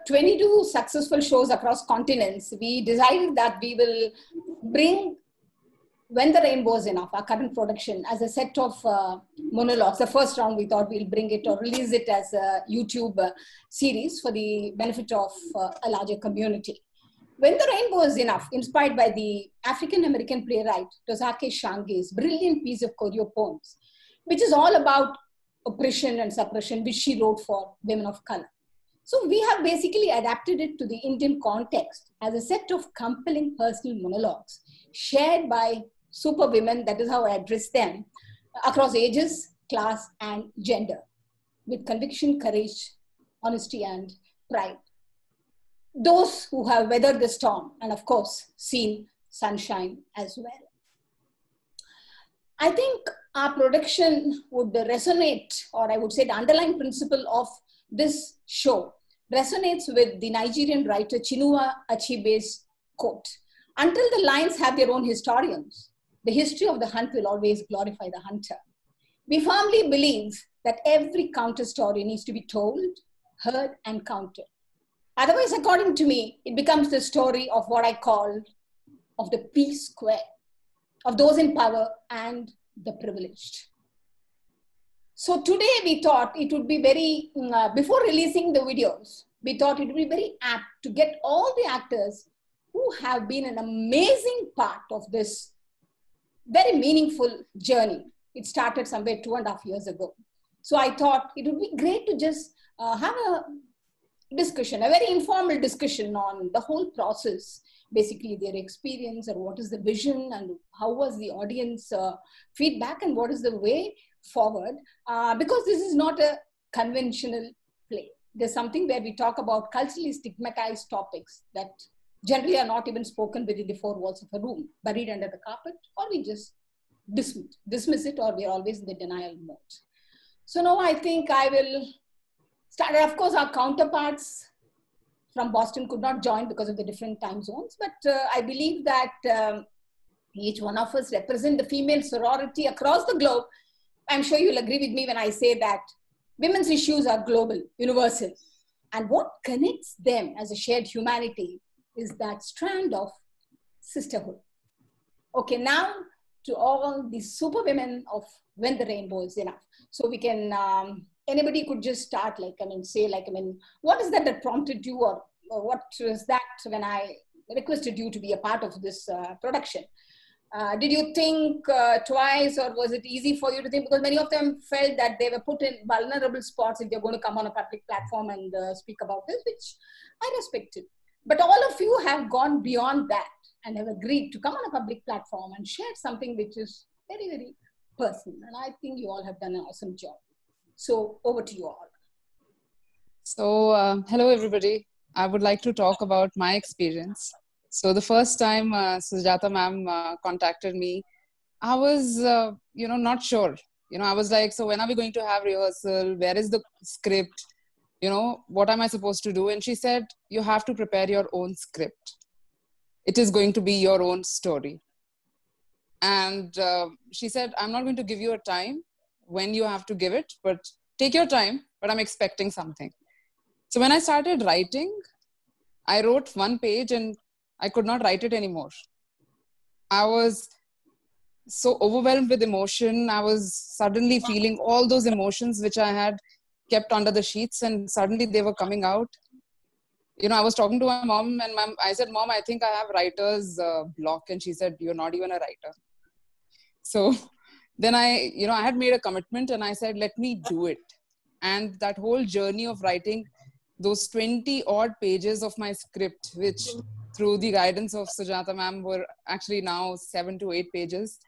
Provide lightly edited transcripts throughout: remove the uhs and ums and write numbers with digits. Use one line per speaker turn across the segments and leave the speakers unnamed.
22 successful shows across continents, we decided that we will bring When the Rainbow is Enough, our current production, as a set of monologues. The first round, we thought we'll bring it or release it as a YouTube series for the benefit of a larger community. When the Rainbow is Enough, inspired by the African-American playwright Tozake Shange's brilliant piece of choreo poems, which is all about oppression and suppression, which she wrote for women of color. So we have basically adapted it to the Indian context as a set of compelling personal monologues shared by super women, that is how I address them, across ages, class, and gender, with conviction, courage, honesty, and pride. Those who have weathered the storm and, of course, seen sunshine as well. I think our production would resonate, or I would say the underlying principle of this show resonates with the Nigerian writer Chinua Achebe's quote, "Until the lions have their own historians, the history of the hunt will always glorify the hunter." We firmly believe that every counter story needs to be told, heard, and counted. Otherwise, according to me, it becomes the story of what I call of the P square, of those in power and the privileged. So today we thought it would be very, before releasing the videos, we thought it would be very apt to get all the actors who have been an amazing part of this very meaningful journey. It started somewhere 2.5 years ago. So I thought it would be great to just have a discussion, a very informal discussion on the whole process, basically their experience and what is the vision and how was the audience feedback and what is the way forward, because this is not a conventional play. There's something where we talk about culturally stigmatized topics that generally are not even spoken within the four walls of a room, buried under the carpet, or we just dismiss it, or we're always in the denial mode. So now I think I will start. Of course, our counterparts from Boston could not join because of the different time zones, but I believe that each one of us represent the female sorority across the globe. I'm sure you'll agree with me when I say that women's issues are global, universal. And what connects them as a shared humanity is that strand of sisterhood. Okay, now to all the super women of When the Rainbow is Enough. So we can, anybody could just start, what is that prompted you, or what was that when I requested you to be a part of this production? Did you think twice, or was it easy for you to think? Because many of them felt that they were put in vulnerable spots if they're going to come on a public platform and speak about this, which I respected. But all of you have gone beyond that and have agreed to come on a public platform and share something which is very, very personal. And I think you all have done an awesome job. So over to you all.
So hello, everybody. I would like to talk about my experience. So the first time Sujata ma'am contacted me, I was, not sure. I was like, so when are we going to have rehearsal? Where is the script? What am I supposed to do? And she said, you have to prepare your own script. It is going to be your own story. And she said, I'm not going to give you a time when you have to give it, but take your time, but I'm expecting something. So when I started writing, I wrote 1 page and I could not write it anymore. I was so overwhelmed with emotion. I was suddenly feeling all those emotions which I had kept under the sheets, and suddenly they were coming out. I was talking to my mom, and I said, Mom, I think I have writer's block. And she said, you're not even a writer. So then I had made a commitment and I said, let me do it. And that whole journey of writing those 20 odd pages of my script, which through the guidance of Sujata ma'am were actually now 7 to 8 pages.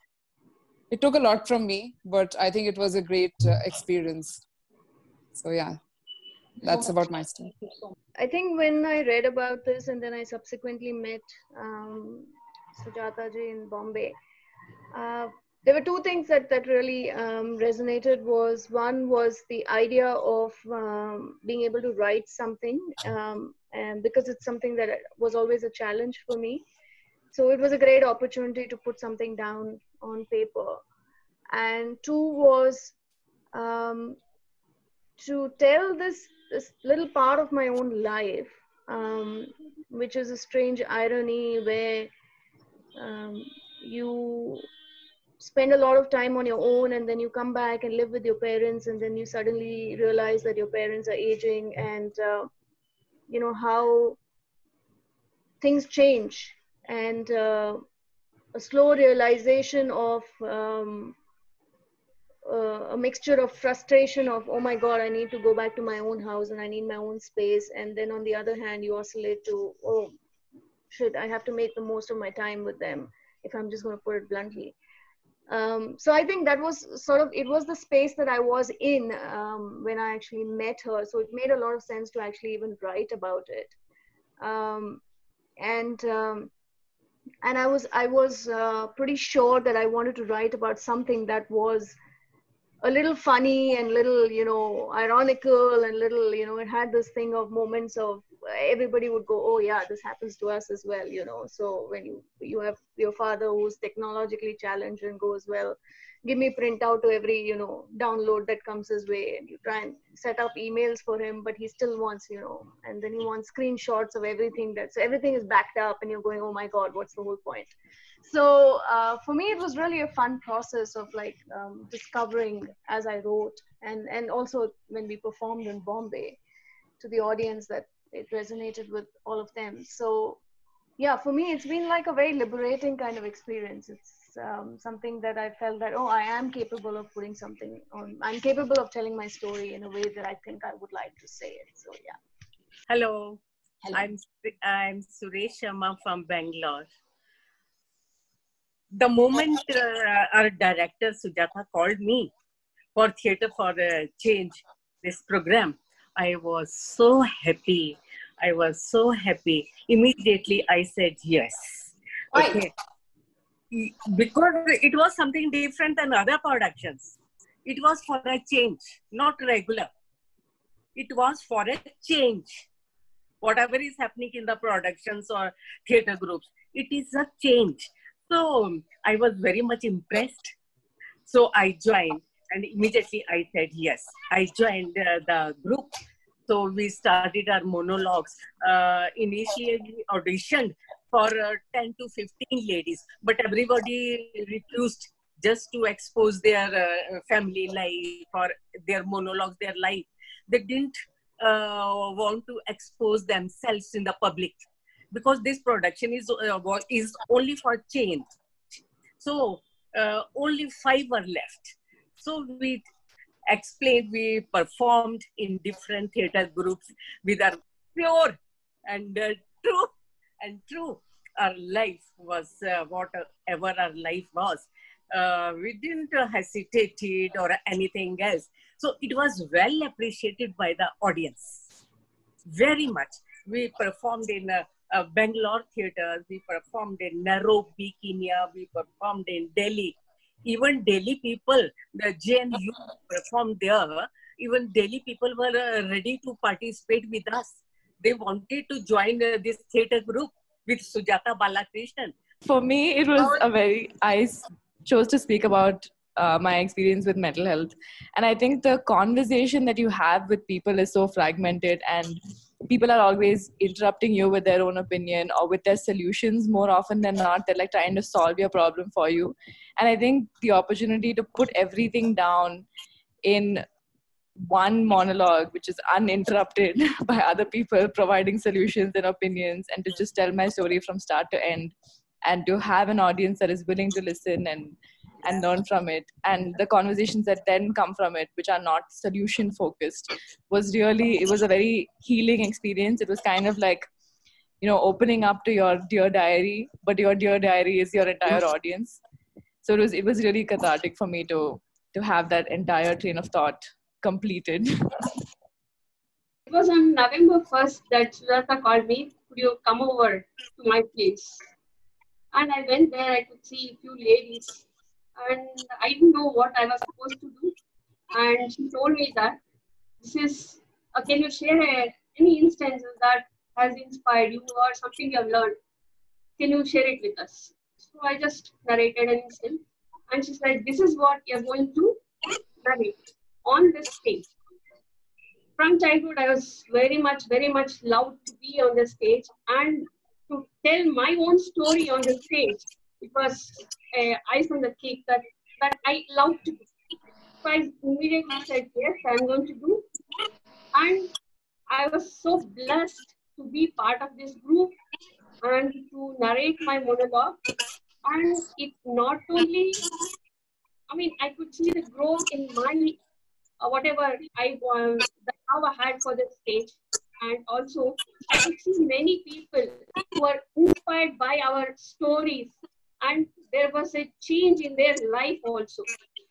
It took a lot from me, but I think it was a great experience. So yeah, that's about my story.
I think when I read about this and then I subsequently met Sujata ji in Bombay, there were 2 things that really resonated. One was the idea of being able to write something, and because it's something that was always a challenge for me. So it was a great opportunity to put something down on paper. And 2 was to tell this little part of my own life which is a strange irony where you spend a lot of time on your own, and then you come back and live with your parents, and then you suddenly realize that your parents are aging, and you know how things change, and a slow realization of a mixture of frustration of, oh my god, I need to go back to my own house and I need my own space, and then on the other hand you oscillate to, oh shit, I have to make the most of my time with them, if I'm just going to put it bluntly. So I think that was sort of, it was the space that I was in when I actually met her. So it made a lot of sense to actually even write about it. And I was pretty sure that I wanted to write about something that was a little funny and little, you know, ironical, and little, you know, it had this thing of moments of everybody would go, oh yeah, this happens to us as well, you know. So when you have your father who's technologically challenged and goes, well, give me printout to every, you know, download that comes his way, and you try and set up emails for him, but he still wants, you know, and then he wants screenshots of everything, so everything is backed up, and you're going, oh my god, what's the whole point? So for me, it was really a fun process of like discovering as I wrote, and also when we performed in Bombay to the audience, that it resonated with all of them. So yeah, for me, it's been like a very liberating kind of experience. It's something that I felt that, oh, I am capable of putting something on. I'm capable of telling my story in a way that I think I would like to say it. So yeah.
Hello.
Hello.
I'm Suresh Sharma from Bangalore. The moment our director Sujata called me for Theatre for Change, this program, I was so happy. I was so happy. Immediately I said yes. Okay. Because it was something different than other productions. It was for a change, not regular. It was for a change. Whatever is happening in the productions or theatre groups, it is a change. So I was very much impressed. So I joined, and immediately I said yes. I joined the group. So we started our monologues. Initially we auditioned for 10 to 15 ladies, but everybody refused just to expose their family life or their monologues, their life. They didn't want to expose themselves in the public, because this production is only for change. So only 5 were left. So we explained, we performed in different theatre groups with our pure and true. Our life was whatever our life was. We didn't hesitate it or anything else. So it was well appreciated by the audience, very much. We performed in Bangalore theatres, we performed in Nairobi, Kenya, we performed in Delhi. Even Delhi people, the JNU performed there. Even Delhi people were ready to participate with us. They wanted to join this theatre group with Sujata Balakrishnan.
For me, it was I chose to speak about my experience with mental health. And I think the conversation that you have with people is so fragmented, and people are always interrupting you with their own opinion or with their solutions. More often than not, they're like trying to solve your problem for you. And I think the opportunity to put everything down in one monologue, which is uninterrupted by other people providing solutions and opinions, and to just tell my story from start to end, and to have an audience that is willing to listen and learn from it, and the conversations that then come from it, which are not solution focused, it was a very healing experience. It was kind of like, you know, opening up to your dear diary, but your dear diary is your entire audience. So it was really cathartic for me to have that entire train of thought completed.
It was on November 1st that Sujata called me, could you come over to my place? And I went there. I could see a few ladies, and I didn't know what I was supposed to do. And she told me that this is, can you share any instances that has inspired you or something you have learned? Can you share it with us? So I just narrated an instance, and she said, this is what you're going to narrate on this stage. from childhood, I was very much loved to be on the stage and to tell my own story on the stage. It was ice on the cake that I loved to do. So I immediately said, yes, I'm going to do. And I was so blessed to be part of this group and to narrate my monologue. And it not only, I mean, I could see the growth in my whatever I want, the love I had for the stage. And also, I could see many people who were inspired by our stories, and there was a change in their life also.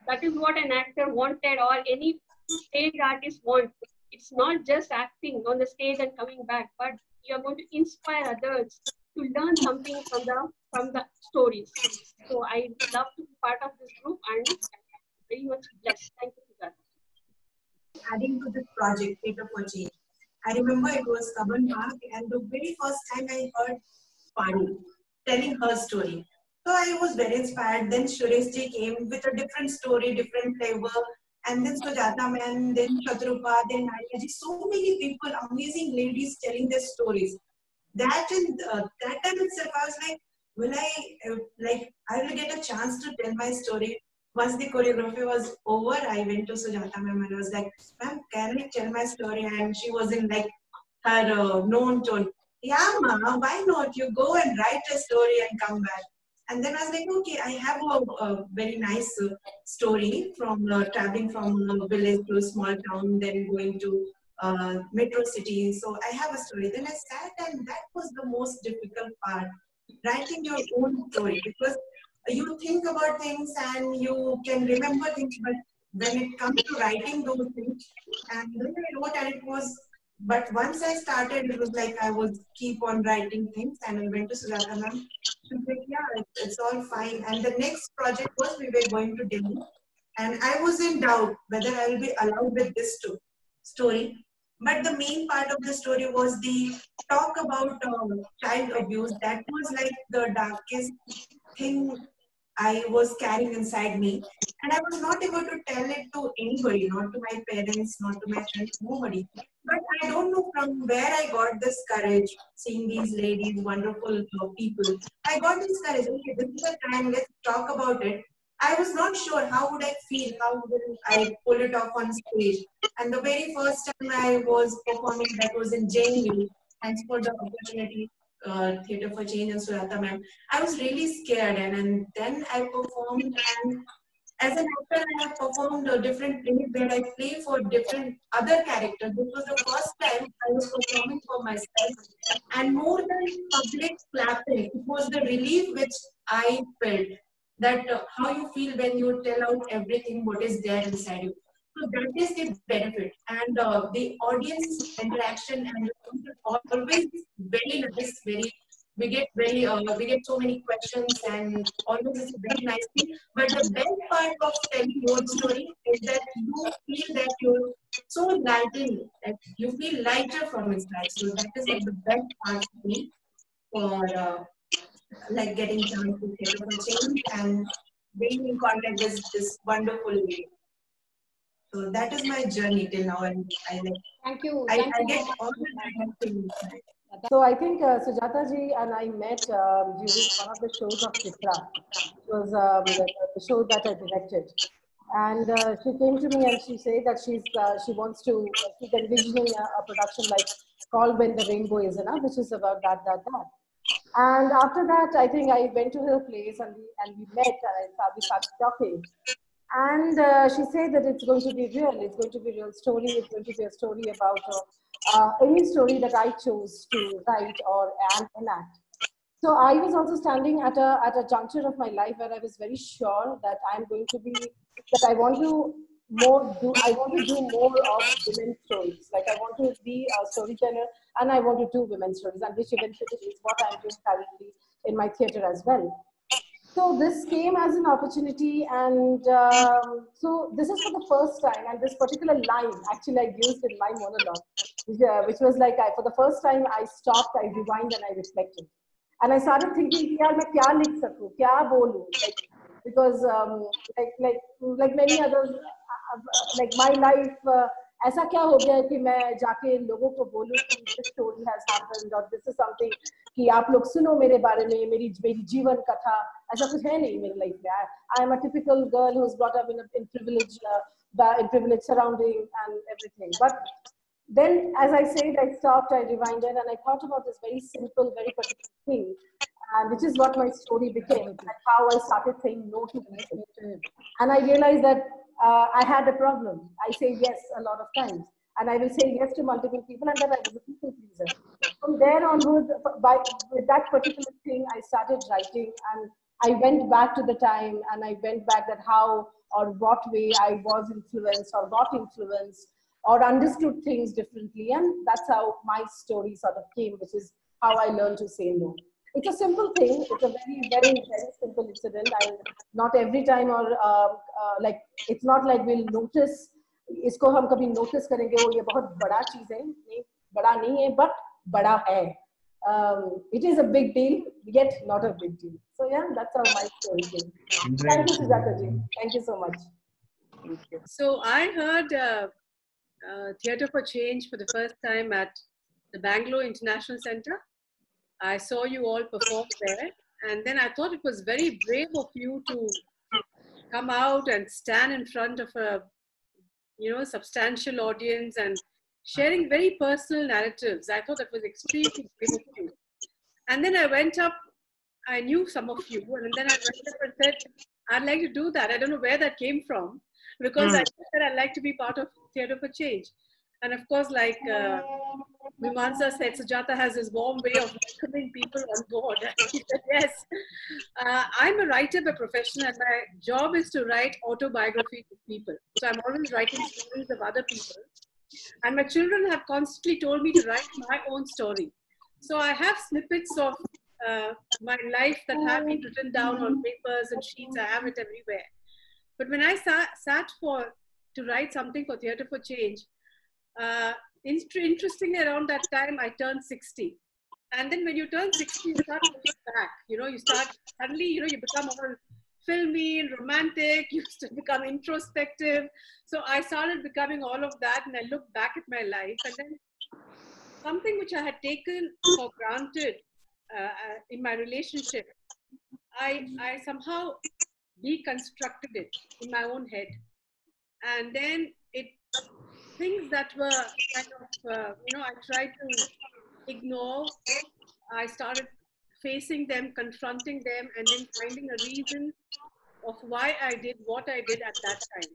That is what an actor wanted, or any stage artist want. It's not just acting on the stage and coming back, but you are going to inspire others to learn something from the stories. So I love to be part of this group and I'm very much blessed. Thank you for that.
Adding to this project, Theatre for Change. I remember it was Kaban Mark, and the very first time I heard Pani telling her story. So I was very inspired. Then Suresh ji came with a different story, different flavor. And then Sujata ma'am, then Shatrupa, then Nadia ji. So many people, amazing ladies telling their stories. That time itself, I was like, will I will get a chance to tell my story. Once the choreography was over, I went to Sujata ma'am and I was like, ma'am, can I tell my story? And she was in like her known tone. Yeah, ma'am, why not? You go and write a story and come back. And then I was like, okay, I have a very nice story from traveling from a village to a small town, then going to metro city. So I have a story. Then I sat, and that was the most difficult part, writing your own story, because you think about things and you can remember things, but when it comes to writing those things, and then I wrote, and it was, but once I started, it was like I would keep on writing things, and I went to Sujata ma'am. She was like, yeah, it's all fine. And the next project was we were going to Delhi, and I was in doubt whether I will be allowed with this story. But the main part of the story was the talk about child abuse. That was like the darkest thing I was carrying inside me. And I was not able to tell it to anybody, not to my parents, not to my friends, nobody. But I don't know from where I got this courage, seeing these ladies, wonderful people. I got this courage. Okay, this is the time, let's talk about it. I was not sure how would I feel, how would I pull it off on stage. And the very first time I was performing, that was in JNU. Thanks for the opportunity, Theatre for Change and Sujata ma'am. I was really scared, and then I performed, and as an actor, I have performed different plays where I play for different other characters. This was the first time I was performing for myself, and more than public clapping, it was the relief which I felt, that how you feel when you tell out everything what is there inside you. So that is the benefit, and the audience interaction and always very nice. We get so many questions, and always it's a very nice thing. But the best part of telling your story is that you feel that you're so lightened, that you feel lighter from inside. So that is like the best part for me, for like getting chance to Theatre for Change and being in contact with this wonderful lady. So that is my journey till now, and I like.
Thank you.
I
Thank you.
get all the things.
So I think Sujata ji and I met during one of the shows of Chitra. It was the show that I directed. And she came to me and she said that she's envisioning a production like called When the Rainbow Is Enough, which is about that. And after that, I think I went to her place and we met and we started talking. And she said that it's going to be real. It's going to be a real story. It's going to be a story about any story that I chose to write or enact. So I was also standing at a juncture of my life where I was very sure that I'm going to be, that I want to do more of women's stories. Like I want to be a storyteller and I want to do women's stories, and which eventually is what I'm doing currently in my theatre as well. So this came as an opportunity, and so this is for the first time, and this particular line actually I used in my monologue, which was like, for the first time I stopped, I rewind and I reflected. And I started thinking, yaar, main kya likh saku, kya bolu? Because like many others, like my life ऐसा क्या हो गया है कि मैं जाके लोगों को बोलूं कि दिस स्टोरी हैज हैपेंड और दिस इज समथिंग कि आप लोग सुनो मेरे बारे में, मेरी जीवन कथा. ऐसा कुछ है नहीं मेरी लाइफ में. I am a typical girl who is brought up in privileged surrounding and everything. But then, as I said, I stopped, I rewinded, and I thought about this very simple, very particular thing, and which is what my story became, and how I started saying no to people. And I realized that I had a problem. I say yes a lot of times, and I will say yes to multiple people, and that I was a people pleaser. From there onward, with that particular thing, I started writing, and I went back to the time, and I went back that how or what way I was influenced or got influenced or understood things differently. And that's how my story sort of came, which is how I learned to say no. It's a simple thing. It's a very, very, very simple incident. And not every time or like, it's not like we'll notice, इसको हम कभी notice करेंगे, वो ये बहुत बड़ा चीज़ है, नहीं बड़ा नहीं है, but बड़ा है. It is a big deal, yet not a big deal. So yeah, that's how my story came. Thank you, Sujata ji. Thank you so much.
So I heard Theatre for Change for the first time at the Bangalore International Center. I saw you all perform there, and then I thought it was very brave of you to come out and stand in front of a substantial audience and sharing very personal narratives. I thought that was extremely brave of you. And then I went up, I knew some of you, and then I went up and said, I'd like to do that. I don't know where that came from, because I said I'd like to be part of Theatre for Change. And of course, like Mimamsa said, Sujata has this warm way of welcoming people on board. She said, yes. I'm a writer by profession, and my job is to write autobiographies of people. So I'm always writing stories of other people. And my children have constantly told me to write my own story. So I have snippets of my life that have been written down on papers and sheets. I have it everywhere. But when I sat to write something for Theatre for Change, interestingly, around that time, I turned 60. And then when you turn 60, you start looking back. You start, suddenly, you become all filmy and romantic. You become introspective. So I started becoming all of that, and I looked back at my life. And then something which I had taken for granted in my relationship, I somehow deconstructed it in my own head. And then things that were kind of, I tried to ignore, I started facing them, confronting them, and then finding a reason of why I did what I did at that time.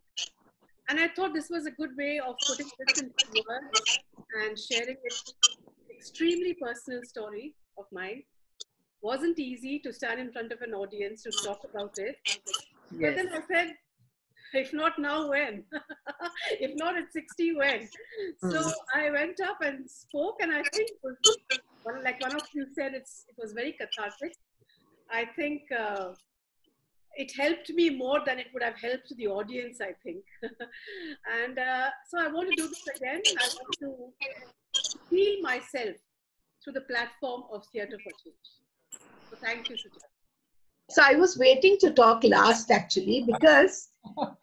And I thought this was a good way of putting this into words and sharing it. Extremely personal story of mine. Wasn't easy to stand in front of an audience to talk about it. Yes. But then I said, if not now, when? If not at 60, when? So I went up and spoke, and I think, like one of you said, it was very cathartic. I think it helped me more than it would have helped the audience, I think. And so I want to do this again. I want to feel myself through the platform of Theatre for Change. So thank you, Sujata.
So I was waiting to talk last, actually, because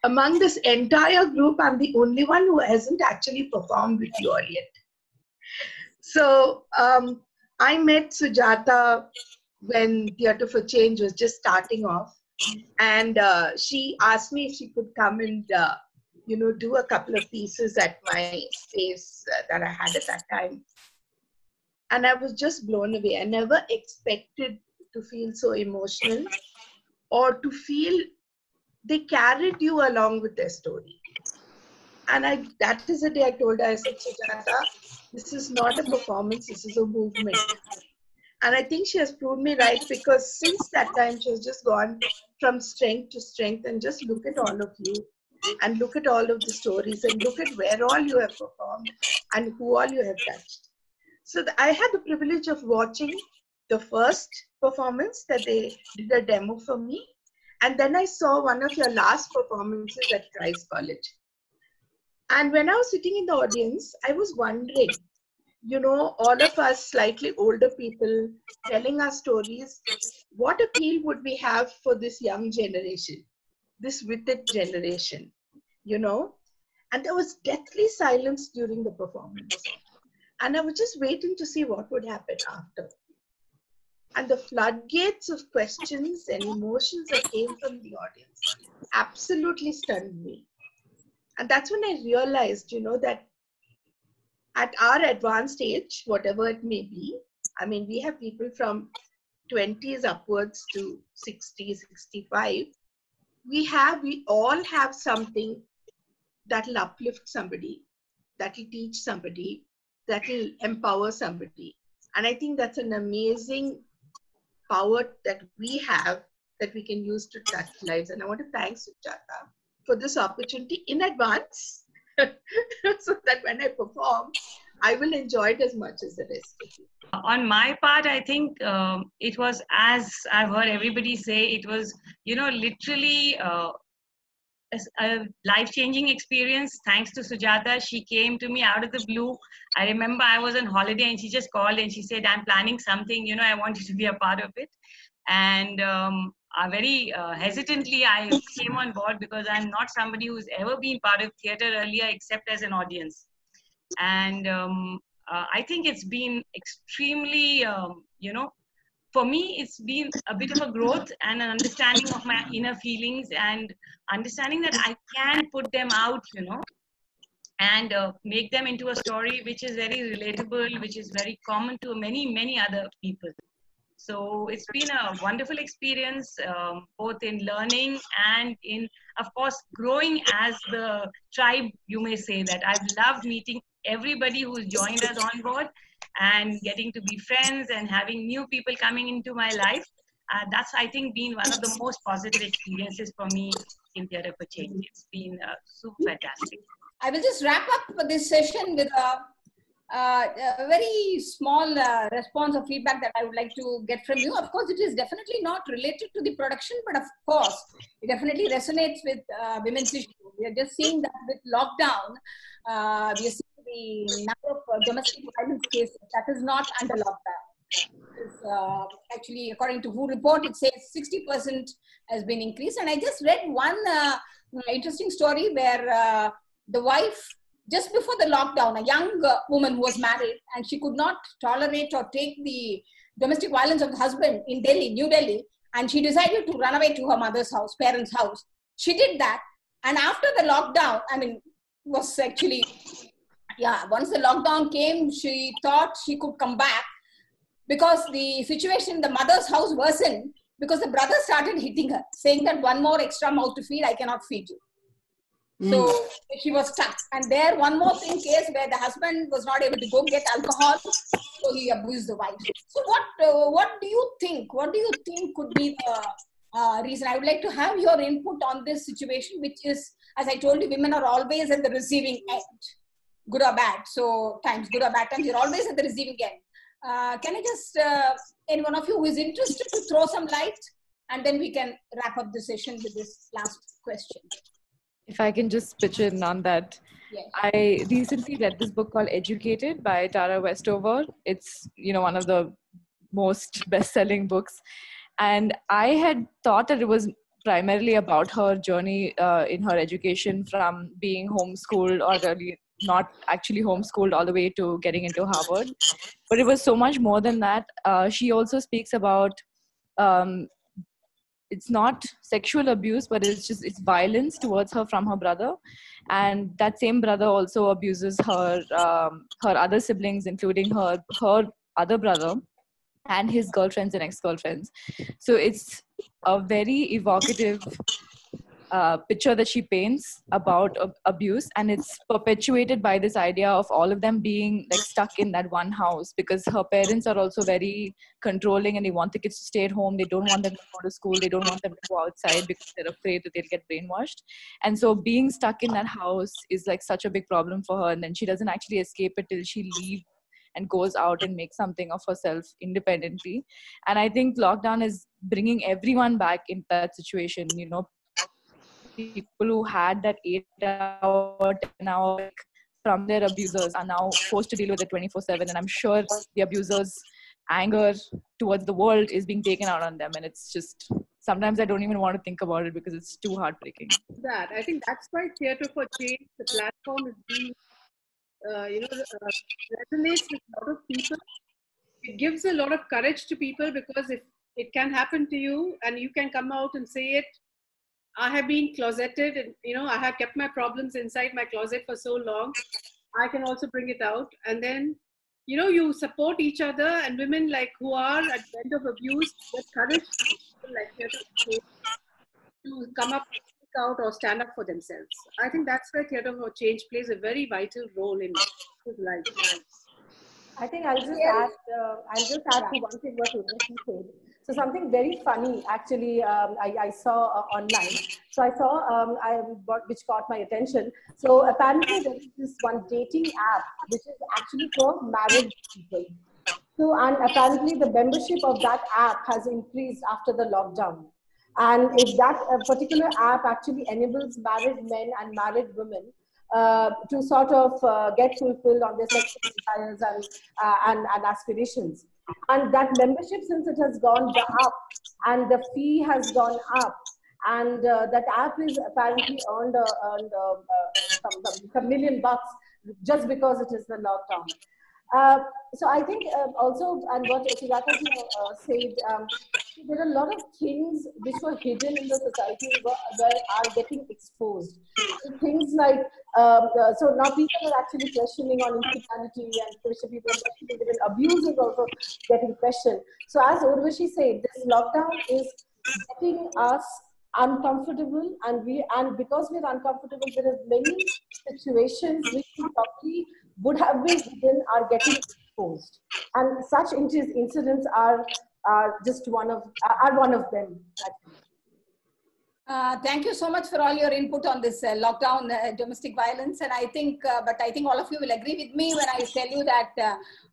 among this entire group, I'm the only one who hasn't actually performed with you all yet. So I met Sujata when Theatre for Change was just starting off. And she asked me if she could come and, do a couple of pieces at my space that I had at that time. And I was just blown away. I never expected to feel so emotional or to feel they carried you along with their story. And that is the day I told her, I said, Sujata, this is not a performance, this is a movement. And I think she has proved me right, because since that time, she has just gone from strength to strength. And just look at all of you and look at all of the stories and look at where all you have performed and who all you have touched. So I had the privilege of watching the first performance that they did a demo for me. And then I saw one of your last performances at Christ College. And when I was sitting in the audience, I was wondering, all of us slightly older people telling our stories, what appeal would we have for this young generation, this wicked generation, And there was deathly silence during the performance. And I was just waiting to see what would happen after. And the floodgates of questions and emotions that came from the audience absolutely stunned me. And that's when I realized, that at our advanced age, whatever it may be, I mean, we have people from 20s upwards to 60, 65. We all have something that will uplift somebody, that will teach somebody, that will empower somebody. And I think that's an amazing power that we have that we can use to touch lives. And I want to thank Sujata for this opportunity in advance so that when I perform, I will enjoy it as much as the rest of you.
On my part, I think it was, as I've heard everybody say, it was, literally a life-changing experience. Thanks to Sujata. She came to me out of the blue. I remember I was on holiday and she just called and she said, I'm planning something, I want you to be a part of it. And very hesitantly, I came on board because I'm not somebody who's ever been part of theater earlier except as an audience. And I think it's been extremely, for me, it's been a bit of a growth and an understanding of my inner feelings and understanding that I can put them out, and make them into a story which is very relatable, which is very common to many, many other people. So it's been a wonderful experience, both in learning and in, of course, growing as the tribe, you may say that. I've loved meeting everybody who's joined us on board and getting to be friends and having new people coming into my life. That's, I think, been one of the most positive experiences for me in Theatre for Change. It's been super fantastic.
I will just wrap up this session with a very small response or feedback that I would like to get from you. Of course, it is definitely not related to the production, but of course, it definitely resonates with women's issues. We are just seeing that with lockdown, we are seeing the number of domestic violence cases that is not under lockdown. Actually, according to WHO report, it says 60% has been increased. And I just read one interesting story where the wife, just before the lockdown, a young woman who was married and she could not tolerate or take the domestic violence of the husband in Delhi, New Delhi, and she decided to run away to her mother's house, parents' house. She did that. And after the lockdown, was actually, once the lockdown came, she thought she could come back because the situation in the mother's house worsened because the brother started hitting her, saying that one more extra mouth to feed, I cannot feed you. So she was stuck. And there, one more thing case where the husband was not able to go get alcohol, so he abused the wife. So what do you think? What do you think could be the reason? I would like to have your input on this situation, which is, as I told you, women are always at the receiving end, good or bad. So times good or bad times, you're always at the receiving end. Can I just, any one of you who is interested to throw some light, and then we can wrap up the session with this last question.
If I can just pitch in on that. Yes. I recently read this book called Educated by Tara Westover. It's, one of the most best-selling books. And I had thought that it was primarily about her journey in her education from being homeschooled, or really not actually homeschooled, all the way to getting into Harvard. But it was so much more than that. She also speaks about it's not sexual abuse, but it's violence towards her from her brother. And that same brother also abuses her other siblings, including her other brother and his girlfriends and ex-girlfriends. So it's a very evocative picture that she paints about abuse, and it's perpetuated by this idea of all of them being like stuck in that one house, because her parents are also very controlling and they want the kids to stay at home. They don't want them to go to school. They don't want them to go outside because they're afraid that they'll get brainwashed. And so being stuck in that house is like such a big problem for her, and then she doesn't actually escape it till she leaves and goes out and makes something of herself independently. And I think lockdown is bringing everyone back in that situation. People who had that 8-hour, 10-hour from their abusers are now forced to deal with it 24/7. And I'm sure the abusers' anger towards the world is being taken out on them. And it's sometimes I don't even want to think about it because it's too heartbreaking.
That I think that's why Theatre for Change, the platform, is being resonates with a lot of people. It gives a lot of courage to people, because if it can happen to you and you can come out and say it. I have been closeted, and I have kept my problems inside my closet for so long. I can also bring it out, and then you support each other, and women like who are at the end of abuse get courage to come up, speak out, or stand up for themselves. I think that's where Theatre for Change plays a very vital role in his life.
I think I'll just add to one thing what Urvashi said. So something very funny, actually, I saw online. So I saw which caught my attention. So apparently there is this one dating app which is actually for married people. So, and apparently the membership of that app has increased after the lockdown. And if that particular app actually enables married men and married women to sort of get fulfilled on their sexual desires and aspirations. And that membership, since it has gone up and the fee has gone up, and that app is apparently earned some $1 million just because it is the lockdown. So I think also, and what Sujata said, there are a lot of things which were hidden in the society where are getting exposed. So things like, so now people are actually questioning on infidelity, and people are questioning even abuse is also getting questioned. So as Urvashi said, this lockdown is getting us uncomfortable, and because we're uncomfortable, there are many situations which probably would have been hidden are getting exposed, and such incidents are just one of them.
Thank you so much for all your input on this lockdown domestic violence, and I think all of you will agree with me when I tell you that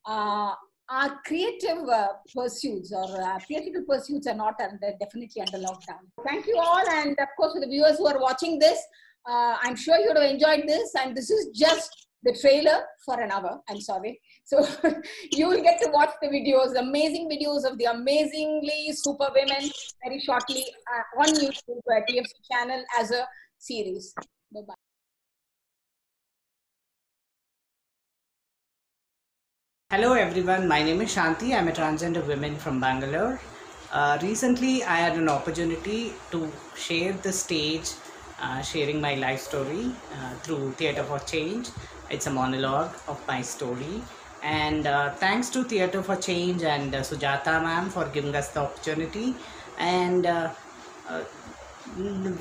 our creative pursuits or theatrical pursuits are not definitely under lockdown. Thank you all, and of course for the viewers who are watching this, I'm sure you would have enjoyed this, and this is just the trailer for an hour, I'm sorry. So you will get to watch the videos, amazing videos of the amazingly super women very shortly on YouTube, TFC channel as a series. Bye-bye.
Hello everyone, my name is Shanti. I'm a transgender woman from Bangalore. Recently I had an opportunity to share the stage, sharing my life story through Theatre for Change. It's a monologue of my story, and thanks to Theatre for Change and Sujata ma'am for giving us the opportunity. And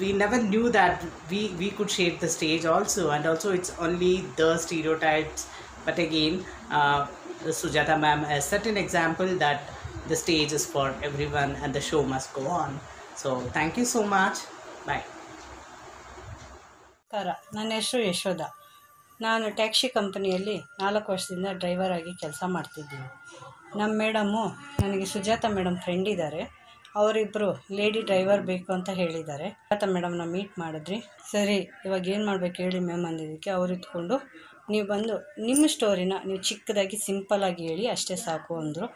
we never knew that we could share the stage also, and also it's only the stereotypes, but again Sujata ma'am has set an example that the stage is for everyone and the show must go on. So thank you so much. Bye.
ನನ್ನ ಹೆಸರು ಯಶೋಧ. ನಾನು taxi ಕಂಪನಿಯಲ್ಲಿ 4 ವರ್ಷದಿಂದ driver ಆಗಿ ಕೆಲಸ ಮಾಡ್ತಿದ್ದೀನಿ. ನಮ್ಮ madam ನನಗೆ ಸುಜಾತ ಮೇಡಮ್ ಫ್ರೆಂಡ್ ಇದ್ದಾರೆ, ಅವರಿಬ್ಬರು ಲೇಡಿ ಡ್ರೈವರ್ ಬೇಕು ಅಂತ ಹೇಳಿದ್ದಾರೆ. ಸುಜಾತ ಮೇಡಮ್ನ ಮೀಟ್ ಮಾಡಿದ್ರಿ. ಸರಿ ಇವಾಗ ಏನು ಮಾಡ್ಬೇಕು ಹೇಳಿ ಮ್ಯಾಮ್ ಅಂದಿದ್ದಕ್ಕೆ ಅವ್ರು ಇಟ್ಕೊಂಡು ನೀವು ಬಂದು ನಿಮ್ಮ ಸ್ಟೋರಿನ ನೀವು ಚಿಕ್ಕದಾಗಿ ಸಿಂಪಲ್ಲಾಗಿ ಹೇಳಿ ಅಷ್ಟೇ ಸಾಕು ಅಂದರು.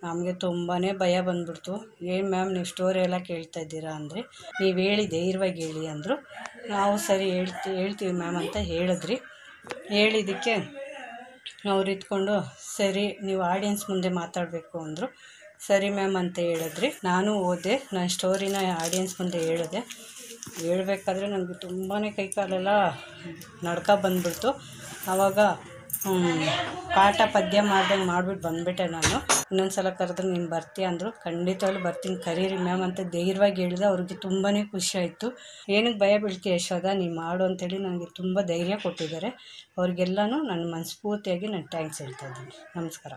ನಮಗೆ ತುಂಬಾ ಭಯ ಬಂದ್ಬಿಡ್ತು. ಏನು ಮ್ಯಾಮ್ ನೀವು ಸ್ಟೋರಿ ಎಲ್ಲ ಕೇಳ್ತಾ ಇದ್ದೀರಾ ಅಂದರೆ, ನೀವು ಹೇಳಿ ಧೈರ್ಯವಾಗಿ ಹೇಳಿ ಅಂದರು. ನಾವು ಸರಿ ಹೇಳ್ತೀವಿ ಮ್ಯಾಮ್ ಅಂತ ಹೇಳಿದ್ರಿ. ಹೇಳಿದ್ದಕ್ಕೆ ಅವ್ರು ಇದ್ಕೊಂಡು ಸರಿ ನೀವು ಆಡಿಯನ್ಸ್ ಮುಂದೆ ಮಾತಾಡಬೇಕು ಅಂದರು. ಸರಿ ಮ್ಯಾಮ್ ಅಂತ ಹೇಳಿದ್ರಿ. ನಾನು ಹೋದೆ, ನನ್ನ ಸ್ಟೋರಿನ ಆಡಿಯನ್ಸ್ ಮುಂದೆ ಹೇಳಿದೆ. ಹೇಳ್ಬೇಕಾದ್ರೆ ನನಗೆ ತುಂಬಾ ಕೈಕಾಲೆಲ್ಲ ನಡ್ಕ ಬಂದ್ಬಿಡ್ತು. ಆವಾಗ ಪಾಠ ಪದ್ಯ ಮಾಡ್ದಂಗೆ ಮಾಡಿಬಿಟ್ಟು ಬಂದುಬಿಟ್ಟೆ ನಾನು. ಇನ್ನೊಂದು ಸಲ ಕರೆದ್ರೆ ನೀನು ಬರ್ತೀಯ ಅಂದರು. ಖಂಡಿತವಾಗ್ಲೂ ಬರ್ತೀನಿ, ಕರೀರಿ ಮ್ಯಾಮ್ ಅಂತ ಧೈರ್ಯವಾಗಿ ಹೇಳಿದೆ. ಅವ್ರಿಗೆ ತುಂಬಾ ಖುಷಿ ಆಯಿತು. ಏನಕ್ಕೆ ಭಯ ಬೀಳ್ತೀಯ ಯಶೋಧ, ನೀನು ಮಾಡು ಅಂತೇಳಿ ನನಗೆ ತುಂಬ ಧೈರ್ಯ ಕೊಟ್ಟಿದ್ದಾರೆ. ಅವ್ರಿಗೆಲ್ಲನೂ ನನ್ನ ಮನಸ್ಫೂರ್ತಿಯಾಗಿ ನಾನು ಥ್ಯಾಂಕ್ಸ್ ಹೇಳ್ತಾ ಇದ್ದೀನಿ. ನಮಸ್ಕಾರ.